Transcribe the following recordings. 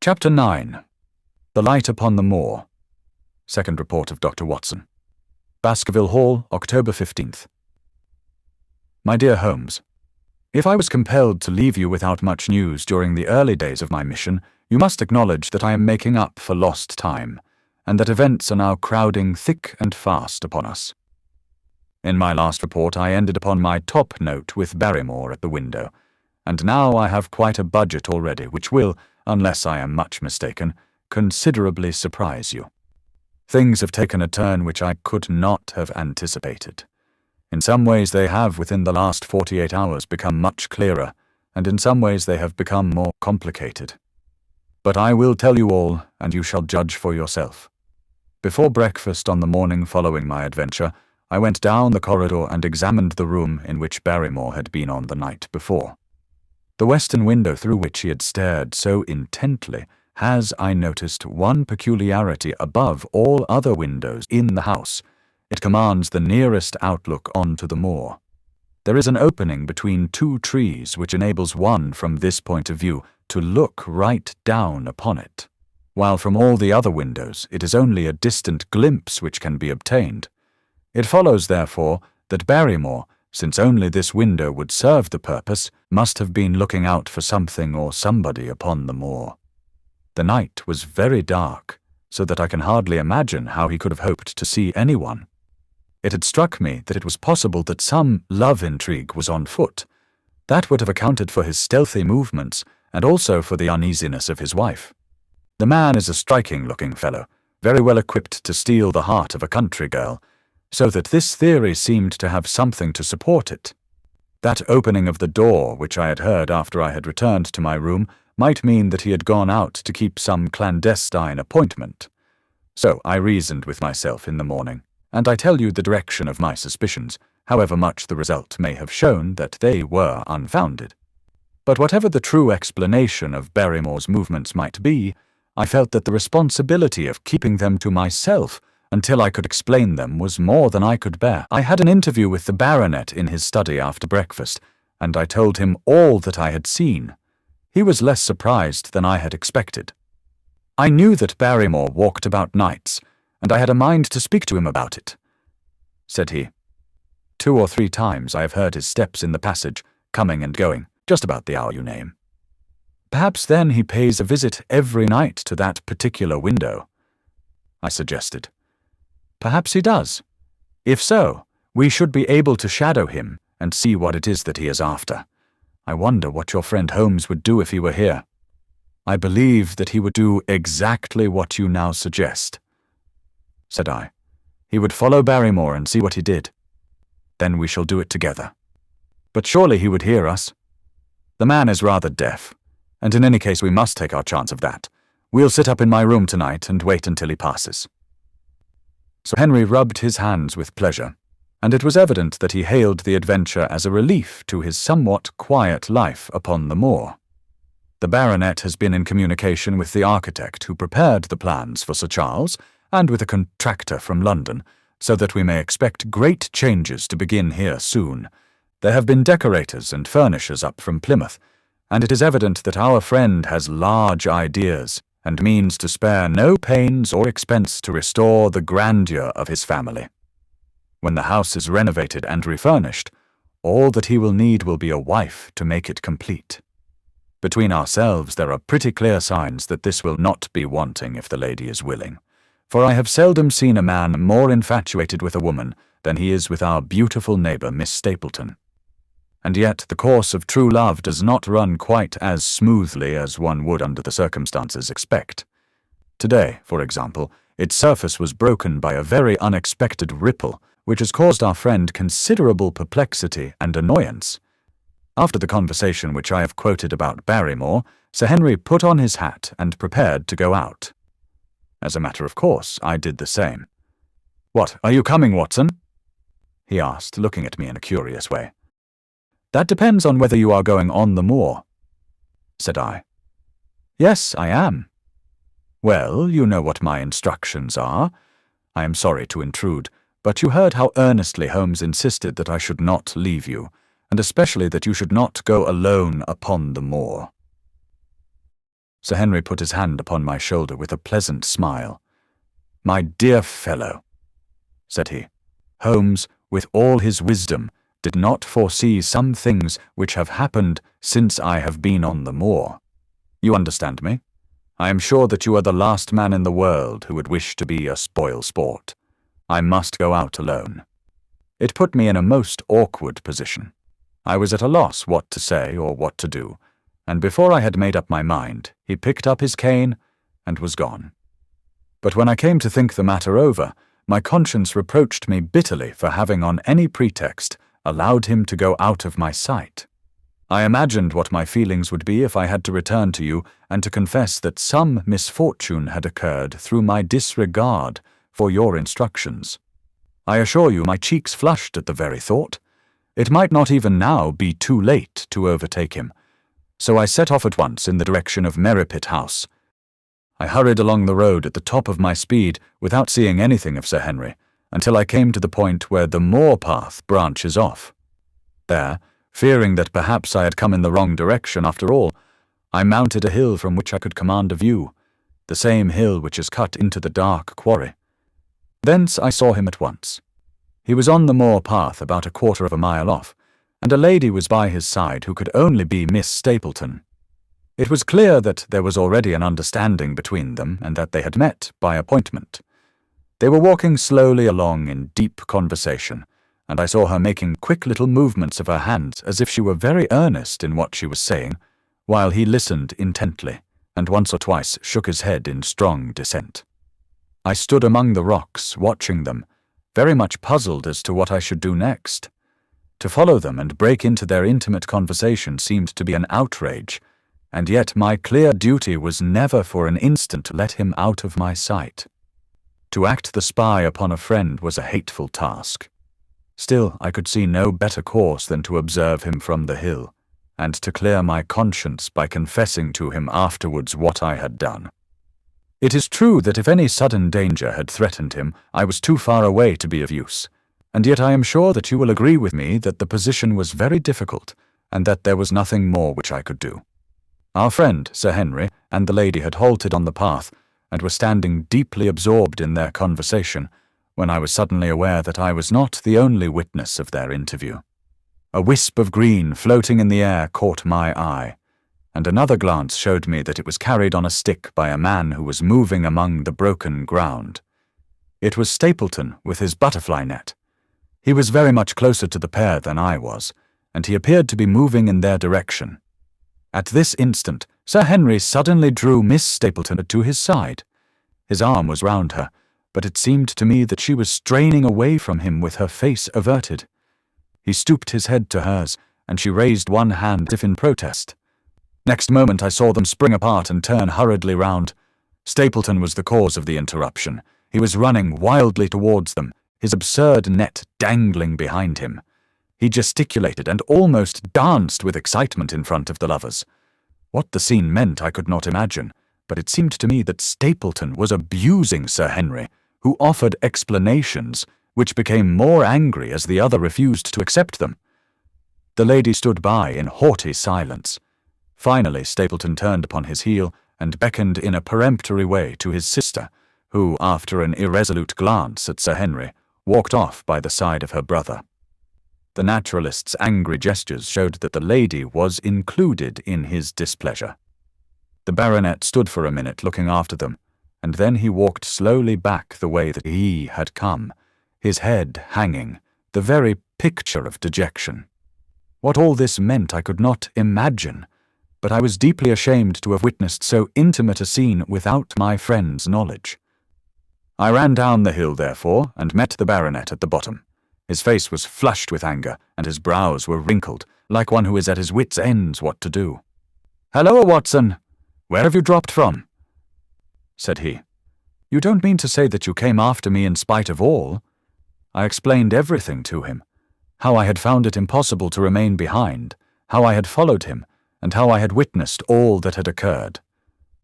Chapter 9. The Light upon the Moor. Second Report of Dr. Watson. Baskerville Hall, October 15th. My dear Holmes, if I was compelled to leave you without much news during the early days of my mission, you must acknowledge that I am making up for lost time, and that events are now crowding thick and fast upon us. In my last report I ended upon my top note with Barrymore at the window, and now I have quite a budget already which will, unless I am much mistaken, considerably surprise you. Things have taken a turn which I could not have anticipated. In some ways they have within the last 48 hours become much clearer, and in some ways they have become more complicated. But I will tell you all, and you shall judge for yourself. Before breakfast on the morning following my adventure, I went down the corridor and examined the room in which Barrymore had been on the night before. The western window through which he had stared so intently has, I noticed, one peculiarity above all other windows in the house. It commands the nearest outlook onto the moor. There is an opening between two trees which enables one from this point of view to look right down upon it, while from all the other windows it is only a distant glimpse which can be obtained. It follows, therefore, that Barrymore, since only this window would serve the purpose, must have been looking out for something or somebody upon the moor. The night was very dark, so that I can hardly imagine how he could have hoped to see anyone. It had struck me that it was possible that some love intrigue was on foot. That would have accounted for his stealthy movements, and also for the uneasiness of his wife. The man is a striking-looking fellow, very well equipped to steal the heart of a country girl, so that this theory seemed to have something to support it. That opening of the door which I had heard after I had returned to my room might mean that he had gone out to keep some clandestine appointment. So I reasoned with myself in the morning, and I tell you the direction of my suspicions, however much the result may have shown that they were unfounded. But whatever the true explanation of Barrymore's movements might be, I felt that the responsibility of keeping them to myself until I could explain them was more than I could bear. I had an interview with the baronet in his study after breakfast, and I told him all that I had seen. He was less surprised than I had expected. I knew that Barrymore walked about nights, and I had a mind to speak to him about it, said he. 2 or 3 times I have heard his steps in the passage, coming and going, just about the hour you name. Perhaps then he pays a visit every night to that particular window, I suggested. Perhaps he does. If so, we should be able to shadow him and see what it is that he is after. I wonder what your friend Holmes would do if he were here. I believe that he would do exactly what you now suggest, said I. He would follow Barrymore and see what he did. Then we shall do it together. But surely he would hear us. The man is rather deaf, and in any case we must take our chance of that. We'll sit up in my room tonight and wait until he passes. Sir Henry rubbed his hands with pleasure, and it was evident that he hailed the adventure as a relief to his somewhat quiet life upon the moor. The baronet has been in communication with the architect who prepared the plans for Sir Charles, and with a contractor from London, so that we may expect great changes to begin here soon. There have been decorators and furnishers up from Plymouth, and it is evident that our friend has large ideas, and means to spare no pains or expense to restore the grandeur of his family. When the house is renovated and refurnished, all that he will need will be a wife to make it complete. Between ourselves there are pretty clear signs that this will not be wanting if the lady is willing, for I have seldom seen a man more infatuated with a woman than he is with our beautiful neighbour Miss Stapleton. And yet the course of true love does not run quite as smoothly as one would under the circumstances expect. Today, for example, its surface was broken by a very unexpected ripple, which has caused our friend considerable perplexity and annoyance. After the conversation which I have quoted about Barrymore, Sir Henry put on his hat and prepared to go out. As a matter of course, I did the same. "What, are you coming, Watson?" he asked, looking at me in a curious way. "That depends on whether you are going on the moor," said I. "Yes, I am." "Well, you know what my instructions are. I am sorry to intrude, but you heard how earnestly Holmes insisted that I should not leave you, and especially that you should not go alone upon the moor." Sir Henry put his hand upon my shoulder with a pleasant smile. "My dear fellow," said he, "Holmes, with all his wisdom, did not foresee some things which have happened since I have been on the moor. You understand me? I am sure that you are the last man in the world who would wish to be a spoil sport. I must go out alone." It put me in a most awkward position. I was at a loss what to say or what to do, and before I had made up my mind, he picked up his cane and was gone. But when I came to think the matter over, my conscience reproached me bitterly for having on any pretext allowed him to go out of my sight. I imagined what my feelings would be if I had to return to you and to confess that some misfortune had occurred through my disregard for your instructions. I assure you my cheeks flushed at the very thought. It might not even now be too late to overtake him, so I set off at once in the direction of Merripit House. I hurried along the road at the top of my speed without seeing anything of Sir Henry, until I came to the point where the moor path branches off. There, fearing that perhaps I had come in the wrong direction after all, I mounted a hill from which I could command a view, the same hill which is cut into the dark quarry. Thence I saw him at once. He was on the moor path about a quarter of a mile off, and a lady was by his side who could only be Miss Stapleton. It was clear that there was already an understanding between them, and that they had met by appointment. They were walking slowly along in deep conversation, and I saw her making quick little movements of her hands as if she were very earnest in what she was saying, while he listened intently, and once or twice shook his head in strong dissent. I stood among the rocks, watching them, very much puzzled as to what I should do next. To follow them and break into their intimate conversation seemed to be an outrage, and yet my clear duty was never for an instant to let him out of my sight. To act the spy upon a friend was a hateful task. Still, I could see no better course than to observe him from the hill, and to clear my conscience by confessing to him afterwards what I had done. It is true that if any sudden danger had threatened him, I was too far away to be of use, and yet I am sure that you will agree with me that the position was very difficult, and that there was nothing more which I could do. Our friend, Sir Henry, and the lady had halted on the path, and were standing deeply absorbed in their conversation, when I was suddenly aware that I was not the only witness of their interview. A wisp of green floating in the air caught my eye, and another glance showed me that it was carried on a stick by a man who was moving among the broken ground. It was Stapleton with his butterfly net. He was very much closer to the pair than I was, and he appeared to be moving in their direction. At this instant, Sir Henry suddenly drew Miss Stapleton to his side. His arm was round her, but it seemed to me that she was straining away from him with her face averted. He stooped his head to hers, and she raised one hand as if in protest. Next moment I saw them spring apart and turn hurriedly round. Stapleton was the cause of the interruption. He was running wildly towards them, his absurd net dangling behind him. He gesticulated and almost danced with excitement in front of the lovers. What the scene meant I could not imagine, but it seemed to me that Stapleton was abusing Sir Henry, who offered explanations, which became more angry as the other refused to accept them. The lady stood by in haughty silence. Finally, Stapleton turned upon his heel and beckoned in a peremptory way to his sister, who, after an irresolute glance at Sir Henry, walked off by the side of her brother. The naturalist's angry gestures showed that the lady was included in his displeasure. The baronet stood for a minute looking after them, and then he walked slowly back the way that he had come, his head hanging, the very picture of dejection. What all this meant I could not imagine, but I was deeply ashamed to have witnessed so intimate a scene without my friend's knowledge. I ran down the hill, therefore, and met the baronet at the bottom. His face was flushed with anger, and his brows were wrinkled, like one who is at his wits' ends what to do. "Halloa, Watson! Where have you dropped from?" said he. "You don't mean to say that you came after me in spite of all?" I explained everything to him, how I had found it impossible to remain behind, how I had followed him, and how I had witnessed all that had occurred.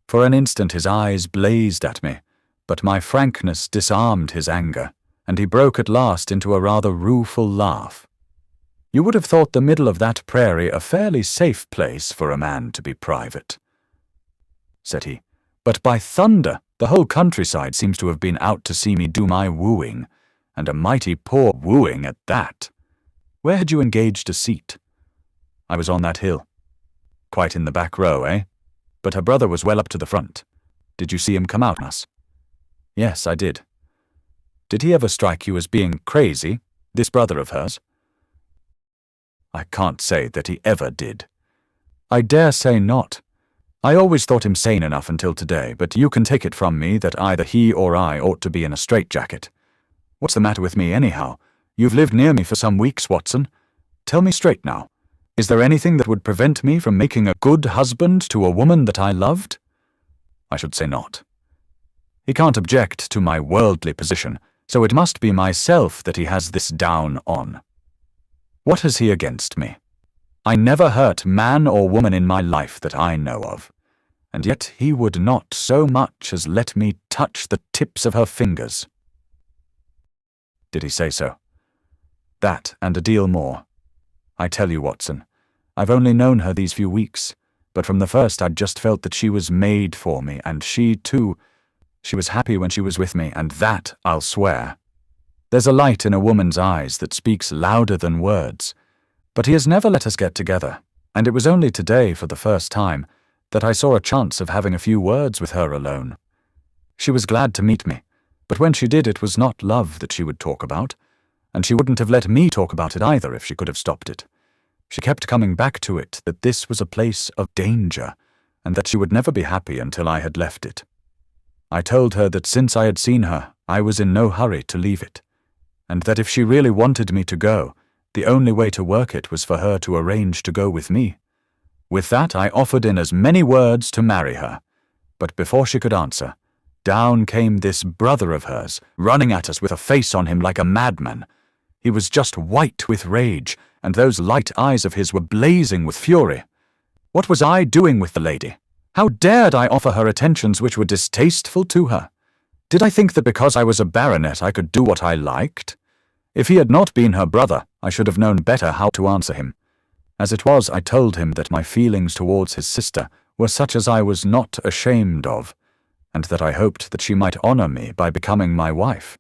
For an instant his eyes blazed at me, but my frankness disarmed his anger, and he broke at last into a rather rueful laugh. "You would have thought the middle of that prairie a fairly safe place for a man to be private," said he. "But by thunder, the whole countryside seems to have been out to see me do my wooing, and a mighty poor wooing at that. Where had you engaged a seat?" "I was on that hill." "Quite in the back row, eh? But her brother was well up to the front. Did you see him come out on us?" "Yes, I did." "Did he ever strike you as being crazy, this brother of hers?" "I can't say that he ever did." "I dare say not. I always thought him sane enough until today, but you can take it from me that either he or I ought to be in a straitjacket. What's the matter with me, anyhow? You've lived near me for some weeks, Watson. Tell me straight now. Is there anything that would prevent me from making a good husband to a woman that I loved?" "I should say not." "He can't object to my worldly position, so it must be myself that he has this down on. What has he against me? I never hurt man or woman in my life that I know of, and yet he would not so much as let me touch the tips of her fingers." "Did he say so?" "That, and a deal more. I tell you, Watson, I've only known her these few weeks, but from the first I'd just felt that she was made for me, and she, too, she was happy when she was with me, and that I'll swear. There's a light in a woman's eyes that speaks louder than words, but he has never let us get together, and it was only today, for the first time, that I saw a chance of having a few words with her alone. She was glad to meet me, but when she did, it was not love that she would talk about, and she wouldn't have let me talk about it either if she could have stopped it. She kept coming back to it, that this was a place of danger, and that she would never be happy until I had left it. I told her that since I had seen her, I was in no hurry to leave it, and that if she really wanted me to go, the only way to work it was for her to arrange to go with me. With that, I offered in as many words to marry her, but before she could answer, down came this brother of hers, running at us with a face on him like a madman. He was just white with rage, and those light eyes of his were blazing with fury. What was I doing with the lady? How dared I offer her attentions which were distasteful to her? Did I think that because I was a baronet I could do what I liked? If he had not been her brother, I should have known better how to answer him. As it was, I told him that my feelings towards his sister were such as I was not ashamed of, and that I hoped that she might honor me by becoming my wife.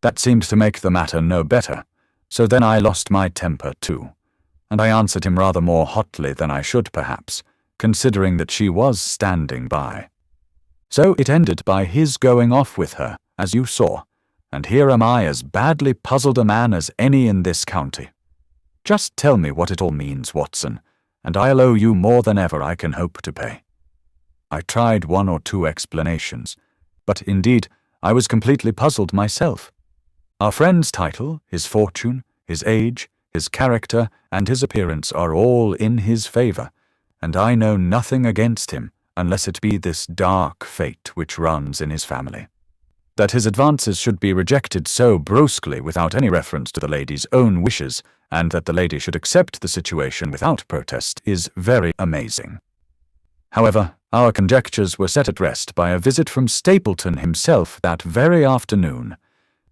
That seemed to make the matter no better, so then I lost my temper too, and I answered him rather more hotly than I should perhaps, considering that she was standing by. So it ended by his going off with her, as you saw, and here am I as badly puzzled a man as any in this county. Just tell me what it all means, Watson, and I'll owe you more than ever I can hope to pay." I tried 1 or 2 explanations, but indeed I was completely puzzled myself. Our friend's title, his fortune, his age, his character, and his appearance are all in his favor, and I know nothing against him, unless it be this dark fate which runs in his family. That his advances should be rejected so brusquely without any reference to the lady's own wishes, and that the lady should accept the situation without protest, is very amazing. However, our conjectures were set at rest by a visit from Stapleton himself that very afternoon.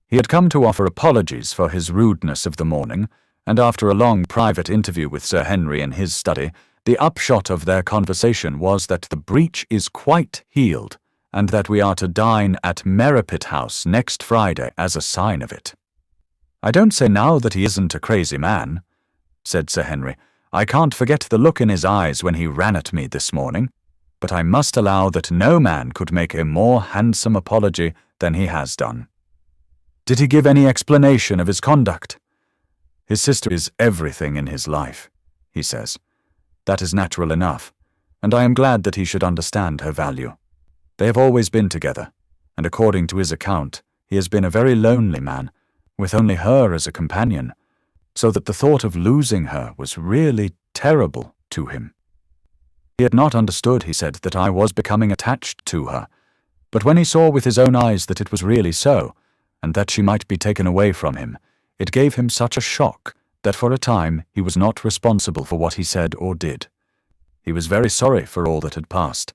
He had come to offer apologies for his rudeness of the morning, and after a long private interview with Sir Henry in his study, the upshot of their conversation was that the breach is quite healed, and that we are to dine at Merripit House next Friday as a sign of it. "I don't say now that he isn't a crazy man," said Sir Henry. "I can't forget the look in his eyes when he ran at me this morning, but I must allow that no man could make a more handsome apology than he has done." "Did he give any explanation of his conduct?" "His sister is everything in his life, he says. That is natural enough, and I am glad that he should understand her value. They have always been together, and according to his account, he has been a very lonely man, with only her as a companion, so that the thought of losing her was really terrible to him. He had not understood, he said, that I was becoming attached to her, but when he saw with his own eyes that it was really so, and that she might be taken away from him, it gave him such a shock that for a time he was not responsible for what he said or did. He was very sorry for all that had passed,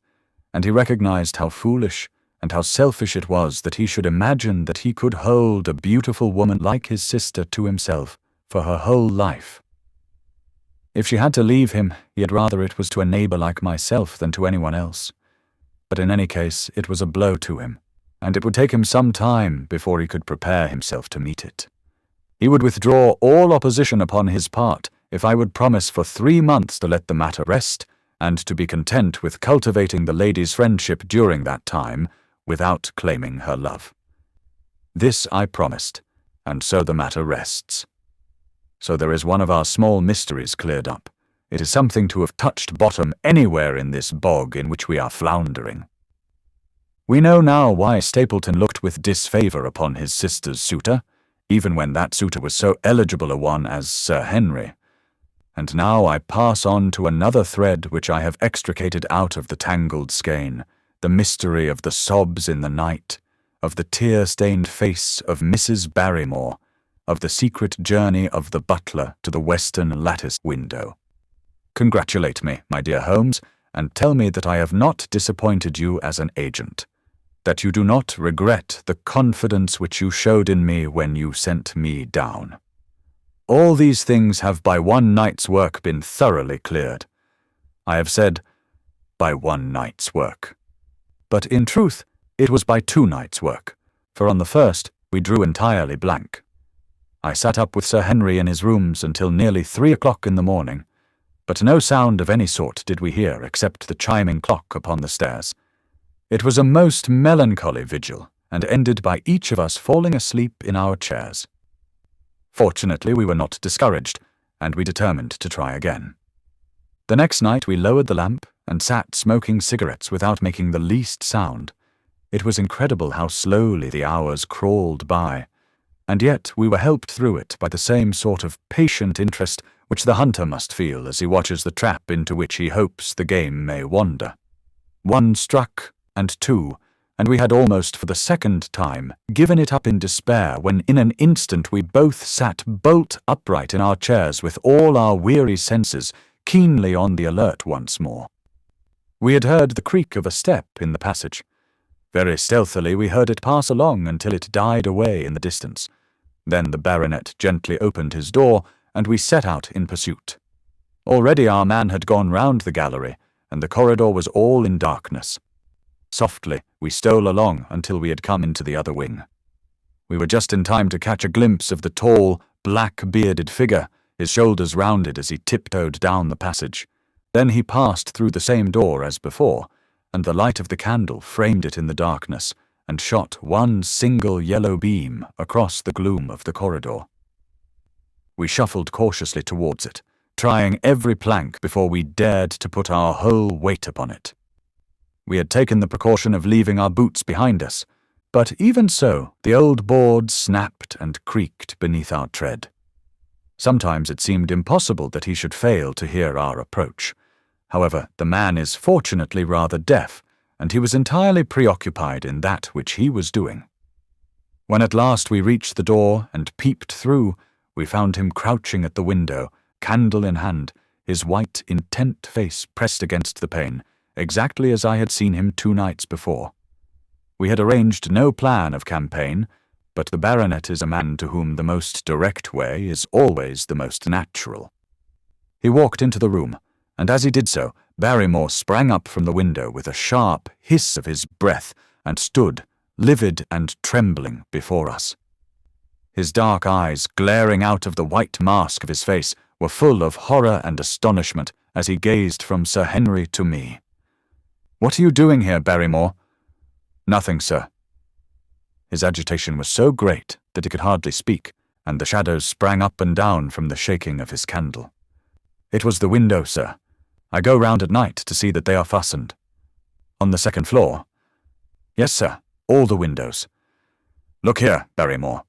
and he recognized how foolish and how selfish it was that he should imagine that he could hold a beautiful woman like his sister to himself for her whole life. If she had to leave him, he had rather it was to a neighbor like myself than to anyone else. But in any case, it was a blow to him, and it would take him some time before he could prepare himself to meet it. He would withdraw all opposition upon his part if I would promise for 3 months to let the matter rest, and to be content with cultivating the lady's friendship during that time, without claiming her love. This I promised, and so the matter rests. So there is one of our small mysteries cleared up. It is something to have touched bottom anywhere in this bog in which we are floundering. We know now why Stapleton looked with disfavour upon his sister's suitor, even when that suitor was so eligible a one as Sir Henry. And now I pass on to another thread which I have extricated out of the tangled skein, the mystery of the sobs in the night, of the tear-stained face of Mrs. Barrymore, of the secret journey of the butler to the western lattice window. Congratulate me, my dear Holmes, and tell me that I have not disappointed you as an agent, that you do not regret the confidence which you showed in me when you sent me down. All these things have by one night's work been thoroughly cleared. I have said, by one night's work. But in truth, it was by 2 nights' work, for on the first we drew entirely blank. I sat up with Sir Henry in his rooms until nearly 3 o'clock in the morning, but no sound of any sort did we hear except the chiming clock upon the stairs. It was a most melancholy vigil, and ended by each of us falling asleep in our chairs. Fortunately, we were not discouraged, and we determined to try again. The next night we lowered the lamp and sat smoking cigarettes without making the least sound. It was incredible how slowly the hours crawled by, and yet we were helped through it by the same sort of patient interest which the hunter must feel as he watches the trap into which he hopes the game may wander. 1 struck, and 2, and we had almost for the 2nd time given it up in despair when in an instant we both sat bolt upright in our chairs with all our weary senses keenly on the alert once more. We had heard the creak of a step in the passage. Very stealthily we heard it pass along until it died away in the distance. Then the baronet gently opened his door, and we set out in pursuit. Already our man had gone round the gallery, and the corridor was all in darkness. Softly we stole along until we had come into the other wing. We were just in time to catch a glimpse of the tall, black-bearded figure, his shoulders rounded as he tiptoed down the passage. Then he passed through the same door as before, and the light of the candle framed it in the darkness, and shot one single yellow beam across the gloom of the corridor. We shuffled cautiously towards it, trying every plank before we dared to put our whole weight upon it. We had taken the precaution of leaving our boots behind us, but even so, the old board snapped and creaked beneath our tread. Sometimes it seemed impossible that he should fail to hear our approach. However, the man is fortunately rather deaf, and he was entirely preoccupied in that which he was doing. When at last we reached the door and peeped through, we found him crouching at the window, candle in hand, his white, intent face pressed against the pane, exactly as I had seen him 2 nights before. We had arranged no plan of campaign, but the baronet is a man to whom the most direct way is always the most natural. He walked into the room, and as he did so, Barrymore sprang up from the window with a sharp hiss of his breath and stood, livid and trembling, before us. His dark eyes, glaring out of the white mask of his face, were full of horror and astonishment as he gazed from Sir Henry to me. "What are you doing here, Barrymore?" "Nothing, sir." His agitation was so great that he could hardly speak, and the shadows sprang up and down from the shaking of his candle. "It was the window, sir. I go round at night to see that they are fastened." "On the 2nd floor?" "Yes, sir, all the windows." "Look here, Barrymore,"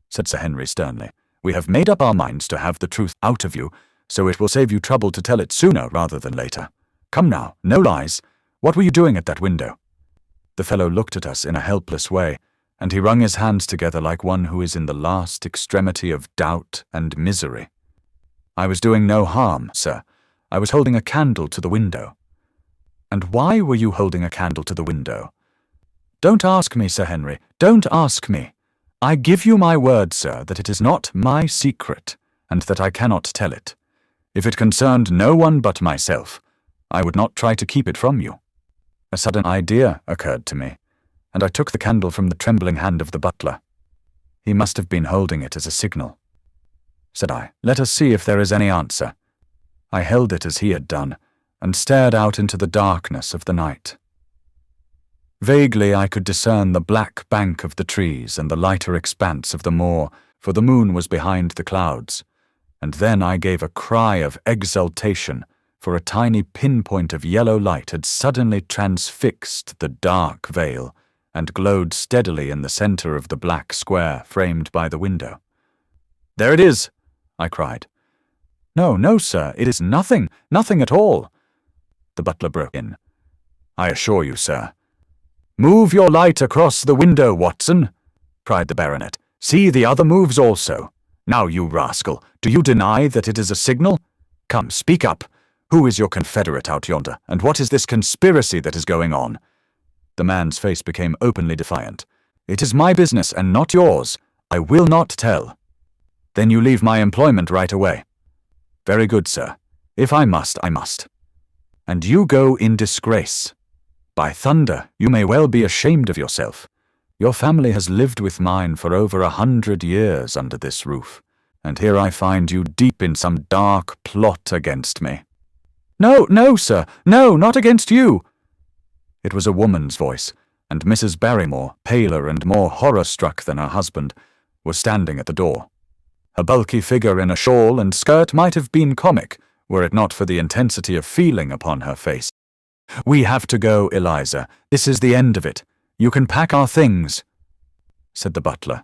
said Sir Henry sternly. "We have made up our minds to have the truth out of you, so it will save you trouble to tell it sooner rather than later. Come now, no lies. What were you doing at that window?" The fellow looked at us in a helpless way, and he wrung his hands together like one who is in the last extremity of doubt and misery. "I was doing no harm, sir. I was holding a candle to the window." "And why were you holding a candle to the window?" "Don't ask me, Sir Henry, don't ask me. I give you my word, sir, that it is not my secret, and that I cannot tell it. If it concerned no one but myself, I would not try to keep it from you. A sudden idea occurred to me, and I took the candle from the trembling hand of the butler. He must have been holding it as a signal. Said I, "Let us see if there is any answer." I held it as he had done, and stared out into the darkness of the night. Vaguely I could discern the black bank of the trees and the lighter expanse of the moor, for the moon was behind the clouds, and then I gave a cry of exultation, for a tiny pinpoint of yellow light had suddenly transfixed the dark veil and glowed steadily in the center of the black square framed by the window. "There it is!" I cried. "No, no, sir, it is nothing at all," the butler broke in. "I assure you, sir." "Move your light across the window, Watson," cried the baronet. "See, the other moves also. Now, you rascal, do you deny that it is a signal? Come, speak up. Who is your confederate out yonder, and what is this conspiracy that is going on?" The man's face became openly defiant. "It is my business and not yours. I will not tell." "Then you leave my employment right away." "Very good, sir. If I must, I must." "And you go in disgrace. By thunder, you may well be ashamed of yourself. Your family has lived with mine for over 100 years under this roof, and here I find you deep in some dark plot against me." "No, no, sir, no, not against you." It was a woman's voice, and Mrs. Barrymore, paler and more horror-struck than her husband, was standing at the door. Her bulky figure in a shawl and skirt might have been comic, were it not for the intensity of feeling upon her face. "We have to go, Eliza. This is the end of it. You can pack our things," said the butler.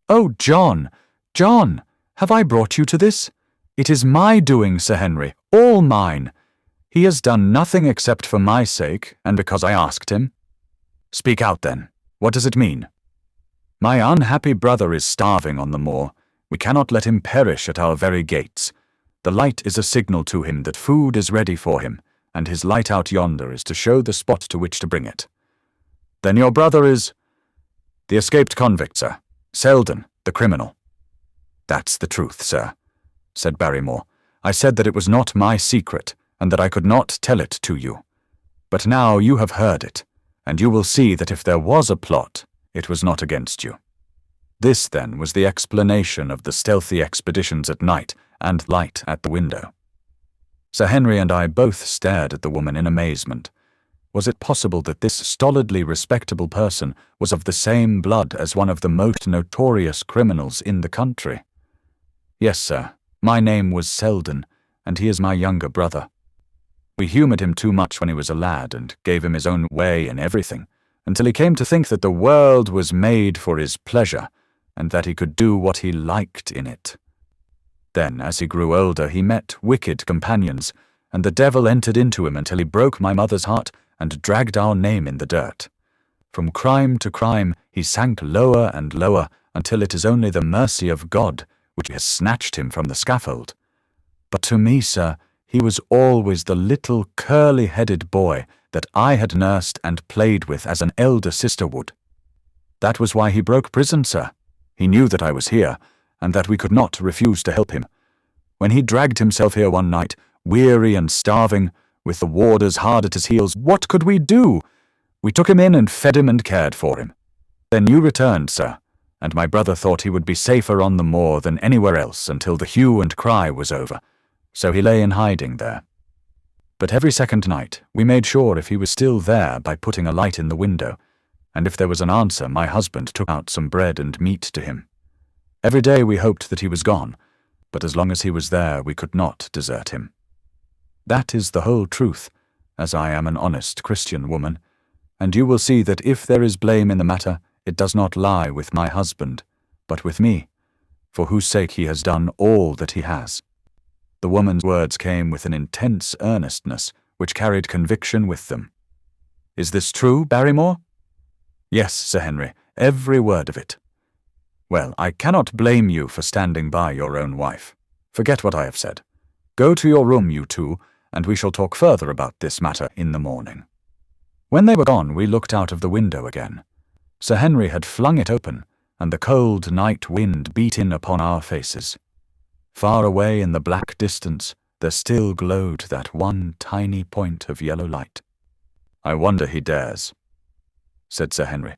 "Oh, John, John, have I brought you to this? It is my doing, Sir Henry, all mine. He has done nothing except for my sake, and because I asked him." "Speak out, then. What does it mean?" "My unhappy brother is starving on the moor. We cannot let him perish at our very gates. The light is a signal to him that food is ready for him, and his light out yonder is to show the spot to which to bring it." "Then your brother is—" "The escaped convict, sir. Selden, the criminal." "That's the truth, sir," said Barrymore. "I said that it was not my secret, and that I could not tell it to you. But now you have heard it, and you will see that if there was a plot, it was not against you." This, then, was the explanation of the stealthy expeditions at night and light at the window. Sir Henry and I both stared at the woman in amazement. Was it possible that this stolidly respectable person was of the same blood as one of the most notorious criminals in the country? "Yes, sir. My name was Selden, and he is my younger brother. We humoured him too much when he was a lad and gave him his own way in everything, until he came to think that the world was made for his pleasure, and that he could do what he liked in it. Then, as he grew older, he met wicked companions, and the devil entered into him until he broke my mother's heart and dragged our name in the dirt. From crime to crime, he sank lower and lower, until it is only the mercy of God which has snatched him from the scaffold. But to me, sir, he was always the little curly-headed boy that I had nursed and played with as an elder sister would. That was why he broke prison, sir. He knew that I was here, and that we could not refuse to help him. When he dragged himself here one night, weary and starving, with the warders hard at his heels, what could we do? We took him in and fed him and cared for him. Then you returned, sir, and my brother thought he would be safer on the moor than anywhere else until the hue and cry was over, so he lay in hiding there. But every second night we made sure if he was still there by putting a light in the window, and if there was an answer, my husband took out some bread and meat to him. Every day we hoped that he was gone, but as long as he was there we could not desert him. That is the whole truth, as I am an honest Christian woman, and you will see that if there is blame in the matter, it does not lie with my husband, but with me, for whose sake he has done all that he has." The woman's words came with an intense earnestness which carried conviction with them. "Is this true, Barrymore?" "Yes, Sir Henry, every word of it." "Well, I cannot blame you for standing by your own wife. Forget what I have said. Go to your room, you two, and we shall talk further about this matter in the morning." When they were gone, we looked out of the window again. Sir Henry had flung it open, and the cold night wind beat in upon our faces. Far away in the black distance, there still glowed that one tiny point of yellow light. "I wonder he dares," said Sir Henry.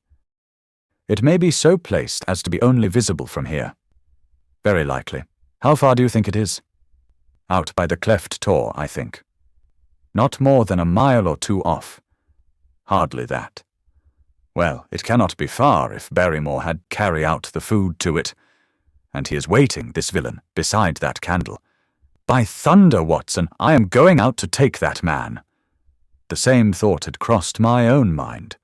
"It may be so placed as to be only visible from here." "Very likely. How far do you think it is?" "Out by the cleft tor, I think." "Not more than a mile or two off." "Hardly that." "Well, it cannot be far if Barrymore had carry out the food to it. And he is waiting, this villain, beside that candle. By thunder, Watson, I am going out to take that man." The same thought had crossed my own mind.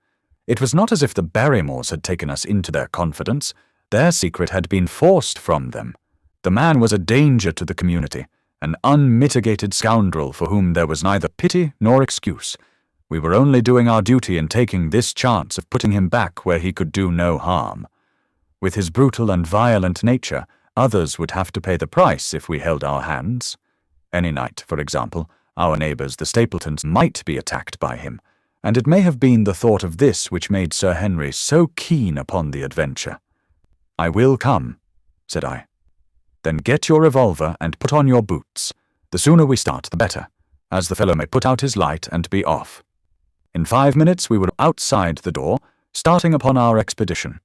It was not as if the Barrymores had taken us into their confidence. Their secret had been forced from them. The man was a danger to the community, an unmitigated scoundrel for whom there was neither pity nor excuse. We were only doing our duty in taking this chance of putting him back where he could do no harm. With his brutal and violent nature, others would have to pay the price if we held our hands. Any night, for example, our neighbours, the Stapletons, might be attacked by him, and it may have been the thought of this which made Sir Henry so keen upon the adventure. "I will come," said I. "Then get your revolver and put on your boots. The sooner we start, the better, as the fellow may put out his light and be off." In 5 minutes we were outside the door, starting upon our expedition.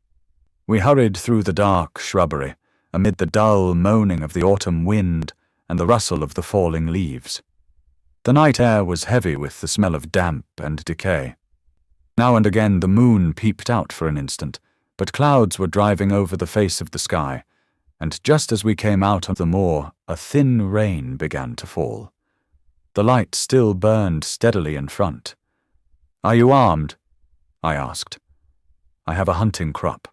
We hurried through the dark shrubbery, amid the dull moaning of the autumn wind and the rustle of the falling leaves. The night air was heavy with the smell of damp and decay. Now and again the moon peeped out for an instant, but clouds were driving over the face of the sky, and just as we came out of the moor, a thin rain began to fall. The light still burned steadily in front. "Are you armed?" I asked. "I have a hunting crop."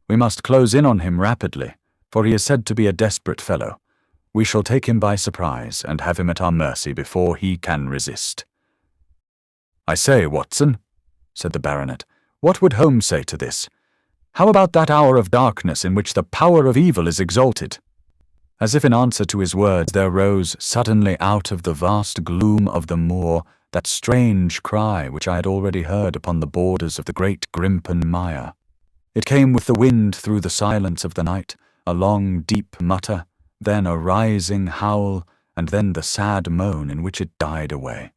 "We must close in on him rapidly, for he is said to be a desperate fellow. We shall take him by surprise and have him at our mercy before he can resist." "I say, Watson," said the baronet, "what would Holmes say to this? How about that hour of darkness in which the power of evil is exalted?" As if in answer to his words, there rose suddenly out of the vast gloom of the moor that strange cry which I had already heard upon the borders of the great Grimpen mire. It came with the wind through the silence of the night, a long, deep mutter, then a rising howl, and then the sad moan in which it died away.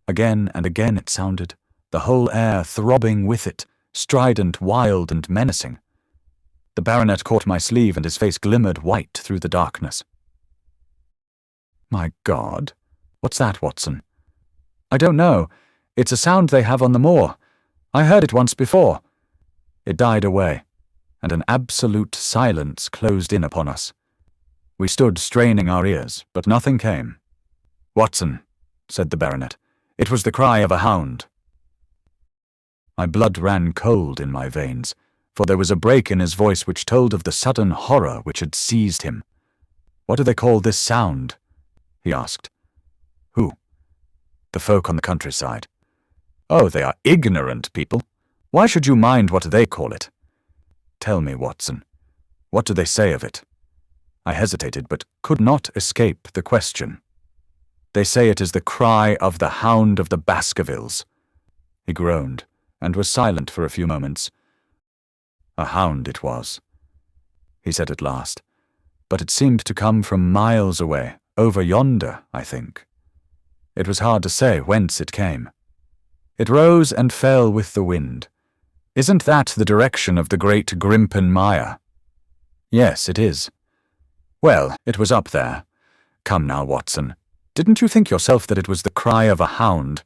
Again and again it sounded, the whole air throbbing with it, strident, wild, and menacing. The baronet caught my sleeve, and his face glimmered white through the darkness. "My God, what's that, Watson?" "I don't know. It's a sound they have on the moor. I heard it once before." It died away, and an absolute silence closed in upon us. We stood straining our ears, but nothing came. "Watson," said the baronet, "it was the cry of a hound." My blood ran cold in my veins, for there was a break in his voice which told of the sudden horror which had seized him. "What do they call this sound?" he asked. "Who?" "The folk on the countryside." "Oh, they are ignorant people. Why should you mind what they call it?" "Tell me, Watson, what do they say of it?" I hesitated, but could not escape the question. "They say it is the cry of the Hound of the Baskervilles." He groaned, and was silent for a few moments. "A hound it was," he said at last, "but it seemed to come from miles away, over yonder, I think. It was hard to say whence it came. It rose and fell with the wind. Isn't that the direction of the great Grimpen mire?" "Yes, it is." "Well, it was up there. Come now, Watson, didn't you think yourself that it was the cry of a hound?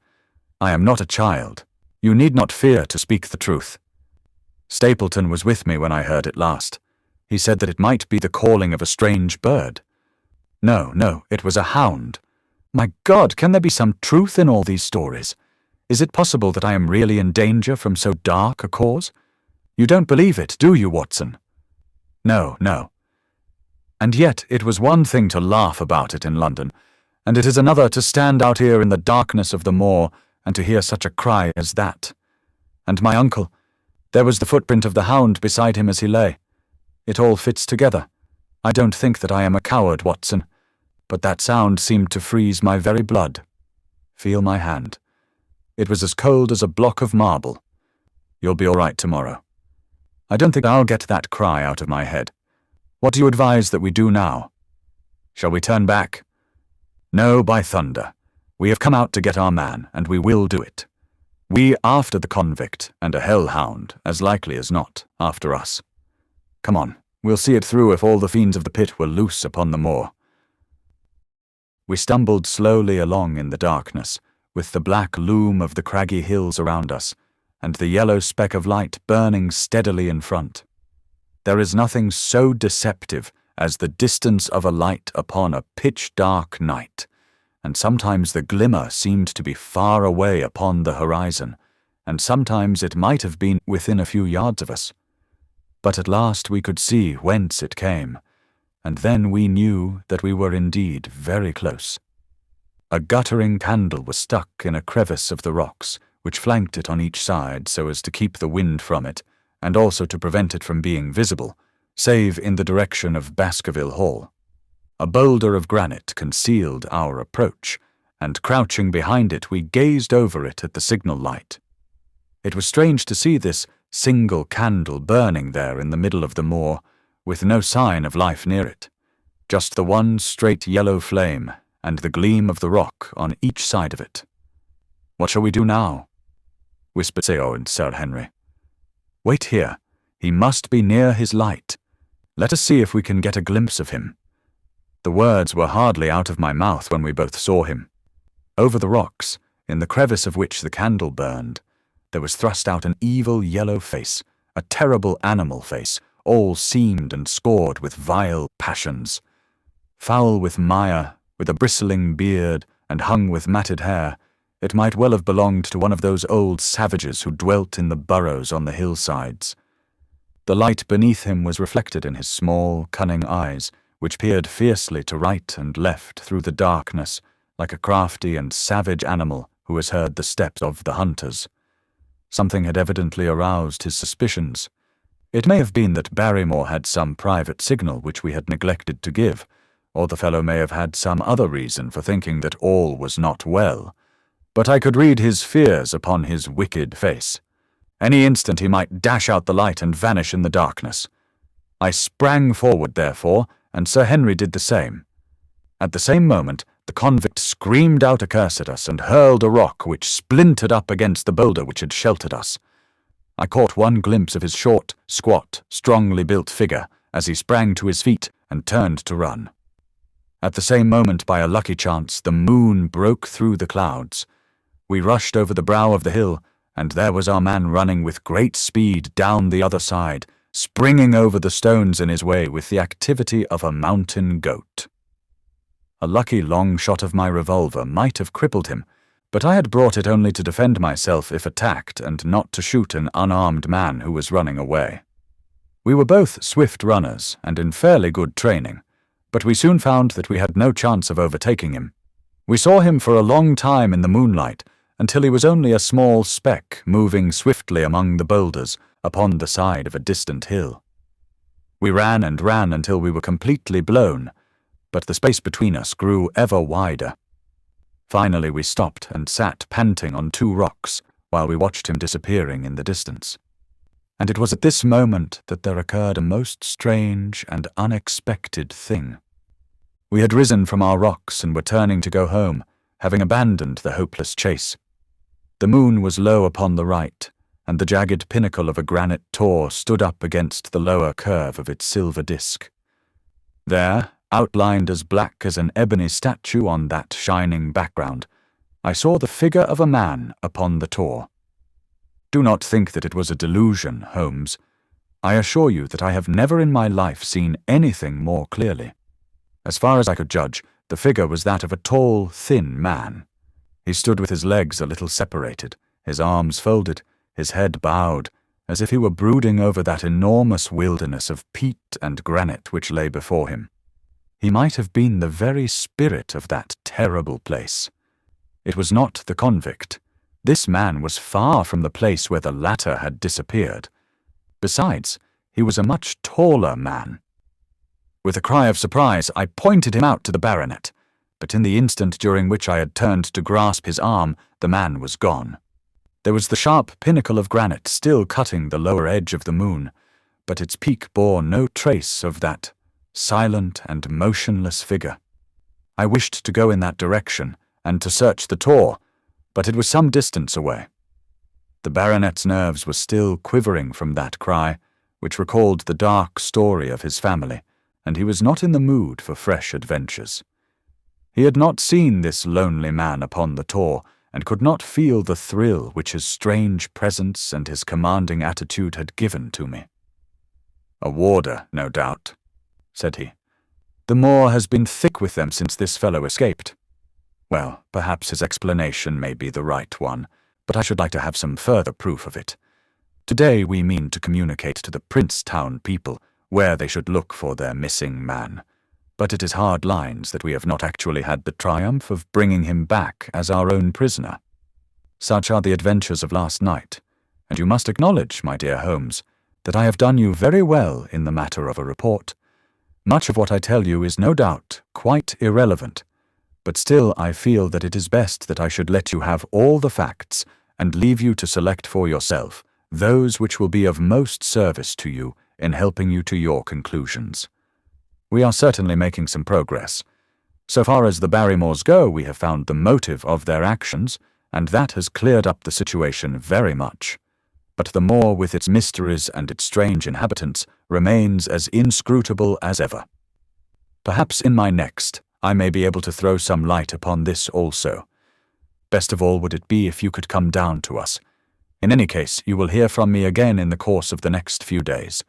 I am not a child. You need not fear to speak the truth. Stapleton was with me when I heard it last. He said that it might be the calling of a strange bird. No, it was a hound. My God, can there be some truth in all these stories? Is it possible that I am really in danger from so dark a cause? You don't believe it, do you, Watson?" No. And yet it was one thing to laugh about it in London, and it is another to stand out here in the darkness of the moor and to hear such a cry as that. And my uncle, there was the footprint of the hound beside him as he lay. It all fits together. I don't think that I am a coward, Watson, but that sound seemed to freeze my very blood. Feel my hand. It was as cold as a block of marble. You'll be all right tomorrow. I don't think I'll get that cry out of my head. What do you advise that we do now? Shall we turn back? No, by thunder. We have come out to get our man, and we will do it. We after the convict, and a hellhound, as likely as not, after us. Come on, we'll see it through if all the fiends of the pit were loose upon the moor. We stumbled slowly along in the darkness, with the black loom of the craggy hills around us, and the yellow speck of light burning steadily in front. There is nothing so deceptive as the distance of a light upon a pitch-dark night, and sometimes the glimmer seemed to be far away upon the horizon, and sometimes it might have been within a few yards of us. But at last we could see whence it came, and then we knew that we were indeed very close. A guttering candle was stuck in a crevice of the rocks, which flanked it on each side so as to keep the wind from it, and also to prevent it from being visible, save in the direction of Baskerville Hall. A boulder of granite concealed our approach, and crouching behind it we gazed over it at the signal light. It was strange to see this single candle burning there in the middle of the moor, with no sign of life near it, just the one straight yellow flame and the gleam of the rock on each side of it. "What shall we do now?" whispered Seo and Sir Henry. "Wait here. He must be near his light. Let us see if we can get a glimpse of him." The words were hardly out of my mouth when we both saw him. Over the rocks, in the crevice of which the candle burned, there was thrust out an evil yellow face, a terrible animal face, all seamed and scored with vile passions. Foul with mire, with a bristling beard, and hung with matted hair, it might well have belonged to one of those old savages who dwelt in the burrows on the hillsides. The light beneath him was reflected in his small, cunning eyes, which peered fiercely to right and left through the darkness, like a crafty and savage animal who has heard the steps of the hunters. Something had evidently aroused his suspicions. It may have been that Barrymore had some private signal which we had neglected to give, or the fellow may have had some other reason for thinking that all was not well. But I could read his fears upon his wicked face. Any instant he might dash out the light and vanish in the darkness. I sprang forward, therefore, and Sir Henry did the same. At the same moment, the convict screamed out a curse at us and hurled a rock which splintered up against the boulder which had sheltered us. I caught one glimpse of his short, squat, strongly built figure as he sprang to his feet and turned to run. At the same moment, by a lucky chance, the moon broke through the clouds. We rushed over the brow of the hill, and there was our man running with great speed down the other side, springing over the stones in his way with the activity of a mountain goat. A lucky long shot of my revolver might have crippled him, but I had brought it only to defend myself if attacked and not to shoot an unarmed man who was running away. We were both swift runners and in fairly good training, but we soon found that we had no chance of overtaking him. We saw him for a long time in the moonlight, until he was only a small speck moving swiftly among the boulders upon the side of a distant hill. We ran and ran until we were completely blown, but the space between us grew ever wider. Finally we stopped and sat panting on two rocks while we watched him disappearing in the distance. And it was at this moment that there occurred a most strange and unexpected thing. We had risen from our rocks and were turning to go home, having abandoned the hopeless chase. The moon was low upon the right, and the jagged pinnacle of a granite tor stood up against the lower curve of its silver disk. There, outlined as black as an ebony statue on that shining background, I saw the figure of a man upon the tor. Do not think that it was a delusion, Holmes. I assure you that I have never in my life seen anything more clearly. As far as I could judge, the figure was that of a tall, thin man. He stood with his legs a little separated, his arms folded, his head bowed, as if he were brooding over that enormous wilderness of peat and granite which lay before him. He might have been the very spirit of that terrible place. It was not the convict. This man was far from the place where the latter had disappeared. Besides, he was a much taller man. With a cry of surprise, I pointed him out to the baronet, but in the instant during which I had turned to grasp his arm, the man was gone. There was the sharp pinnacle of granite still cutting the lower edge of the moon, but its peak bore no trace of that silent and motionless figure. I wished to go in that direction and to search the tor, but it was some distance away. The baronet's nerves were still quivering from that cry, which recalled the dark story of his family, and he was not in the mood for fresh adventures. He had not seen this lonely man upon the tor, and could not feel the thrill which his strange presence and his commanding attitude had given to me. "A warder, no doubt," said he. "The Moor has been thick with them since this fellow escaped. Well, perhaps his explanation may be the right one, but I should like to have some further proof of it. Today we mean to communicate to the Princetown people where they should look for their missing man, but it is hard lines that we have not actually had the triumph of bringing him back as our own prisoner. Such are the adventures of last night, and you must acknowledge, my dear Holmes, that I have done you very well in the matter of a report. Much of what I tell you is no doubt quite irrelevant, but still I feel that it is best that I should let you have all the facts and leave you to select for yourself those which will be of most service to you in helping you to your conclusions. We are certainly making some progress. So far as the Barrymores go, we have found the motive of their actions, and that has cleared up the situation very much. But the Moor, with its mysteries and its strange inhabitants, remains as inscrutable as ever. Perhaps in my next, I may be able to throw some light upon this also. Best of all would it be if you could come down to us. In any case, you will hear from me again in the course of the next few days.